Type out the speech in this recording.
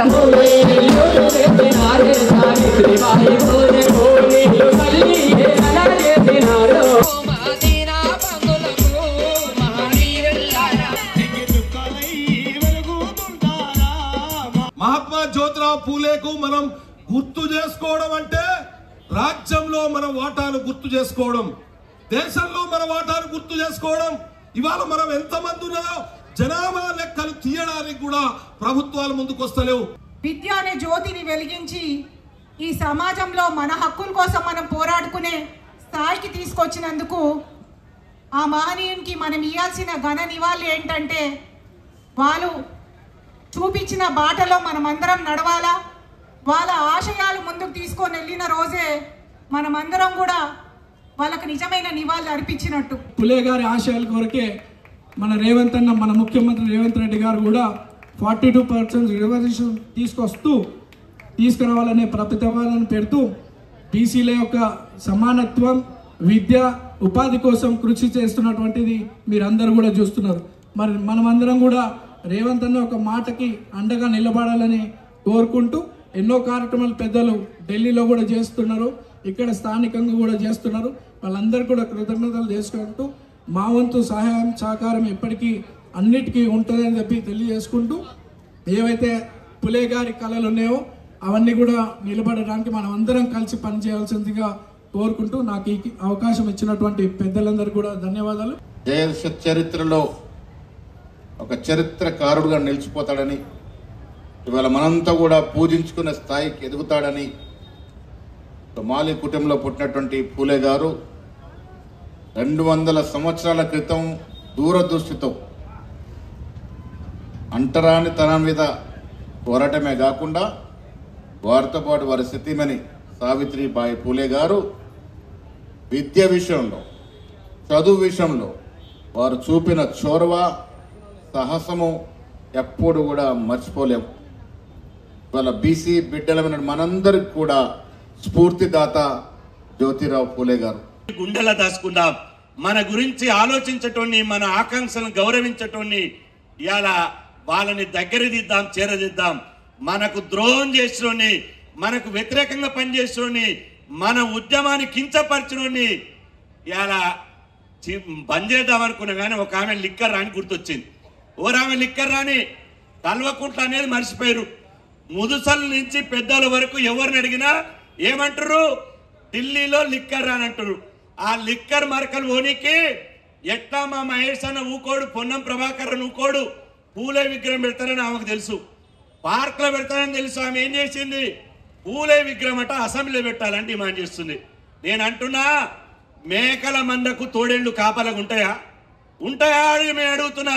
మహాత్మా జ్యోతిరావు పూలేకు మనం గుర్తు చేసుకోవడం అంటే రాజ్యంలో మన వాటాను గుర్తు చేసుకోవడం, దేశంలో మన వాటాను గుర్తు చేసుకోవడం. ఇవాళ మనం ఎంతమంది ఉన్నారో జనాభా లెక్కలు తీయడానికి కూడా ప్రభుత్వాలు ముందుకు వస్తలేవు. విద్య అనే జ్యోతిని వెలిగించి ఈ సమాజంలో మన హక్కుల కోసం మనం పోరాడుకునే స్థాయికి తీసుకొచ్చినందుకు ఆ మహనీయునికి మనం ఇవ్వాల్సిన ఘన నివాళి ఏంటంటే వాళ్ళు చూపించిన బాటలో మనమందరం నడవాలా. వాళ్ళ ఆశయాలు ముందుకు తీసుకొని వెళ్ళిన రోజే మనమందరం కూడా వాళ్ళకి నిజమైన నివాళులు అర్పించినట్టు. పులే గారి ఆశయాల కొరకే మన రేవంత్ అన్న, మన ముఖ్యమంత్రి రేవంత్ రెడ్డి గారు కూడా 42% రిజర్వేషన్ తీసుకురావాలనే ప్రతిపాదన పెడుతూ బీసీల యొక్క సమానత్వం, విద్య, ఉపాధి కోసం కృషి చేస్తున్నటువంటిది మీరందరూ కూడా చూస్తున్నారు. మరి మనమందరం కూడా రేవంత్ అన్న ఒక మాటకి అండగా నిలబడాలని కోరుకుంటూ ఎన్నో కార్యక్రమాలు పెద్దలు ఢిల్లీలో కూడా చేస్తున్నారు, ఇక్కడ స్థానికంగా కూడా చేస్తున్నారు. వాళ్ళందరూ కూడా కృతజ్ఞతలు చేసుకుంటూ మా వంతు సహాయం సహకారం ఎప్పటికీ అన్నిటికీ ఉంటుందని చెప్పి తెలియజేసుకుంటూ ఏవైతే పులే గారి కళలు ఉన్నాయో అవన్నీ కూడా నిలబడడానికి మనం అందరం కలిసి పనిచేయాల్సిందిగా కోరుకుంటూ నాకు ఈ అవకాశం ఇచ్చినటువంటి పెద్దలందరూ కూడా ధన్యవాదాలు. దేశ చరిత్రలో ఒక చరిత్రకారుడుగా నిలిచిపోతాడని, ఇవాళ మనంతా కూడా పూజించుకునే స్థాయికి ఎదుగుతాడని మాలి కుటుంబంలో పుట్టినటువంటి పూలే గారు 200 సంవత్సరాల క్రితం దూరదృష్టితో అంటరాని తనం మీద పోరాటమే కాకుండా వారితో పాటు వారి సతీమణి సావిత్రిబాయి పూలే గారు విద్య విషయంలో, చదువు విషయంలో వారు చూపిన చొరవ, సాహసము ఎప్పుడు కూడా మర్చిపోలేము. ఇవాళ బీసీ బిడ్డలమైన మనందరికి కూడా స్ఫూర్తిదాత జ్యోతిరావు పూలే గారు. గుండెలా దాచుకుందాం, మన గురించి ఆలోచించటోని, మన ఆకాంక్షలను గౌరవించటోని ఇలా వాళ్ళని దగ్గర దిద్దాం, చేరదిద్దాం. మనకు ద్రోహం చేసినోని, మనకు వ్యతిరేకంగా పనిచేసినోని, మన ఉద్యమాన్ని కించపరిచినోని ఇలా బంద్ చేద్దాం అనుకున్నా కానీ ఒక ఆమె లిక్కర్ రాని గుర్తొచ్చింది. ఓరామె లిక్కర్ రాని కల్వకుంట్ల అనేది మర్చిపోయారు. ముదుసల నుంచి పెద్దల వరకు ఎవరిని అడిగినా ఏమంటారు? ఢిల్లీలో లిక్కర్ రాని అంటారు. ఆ లిక్కర్ మరకలు ఓనికి ఎట్లా మా మహేష్ అన్న ఊకోడు, పొన్నం ప్రభాకర్ ఊకోడు, పూలే విగ్రహం పెడతారని ఆమెకు తెలుసు, పార్క్ లో పెడతారని తెలుసు. ఆమె ఏం చేసింది? పూలే విగ్రహం అట అసెంబ్లీలో పెట్టాలని డిమాండ్ చేస్తుంది. నేను అంటున్నా, మేకల మందకు తోడేళ్లు కాపలకు ఉంటాయా? ఉంటాయా అని నేను అడుగుతున్నా.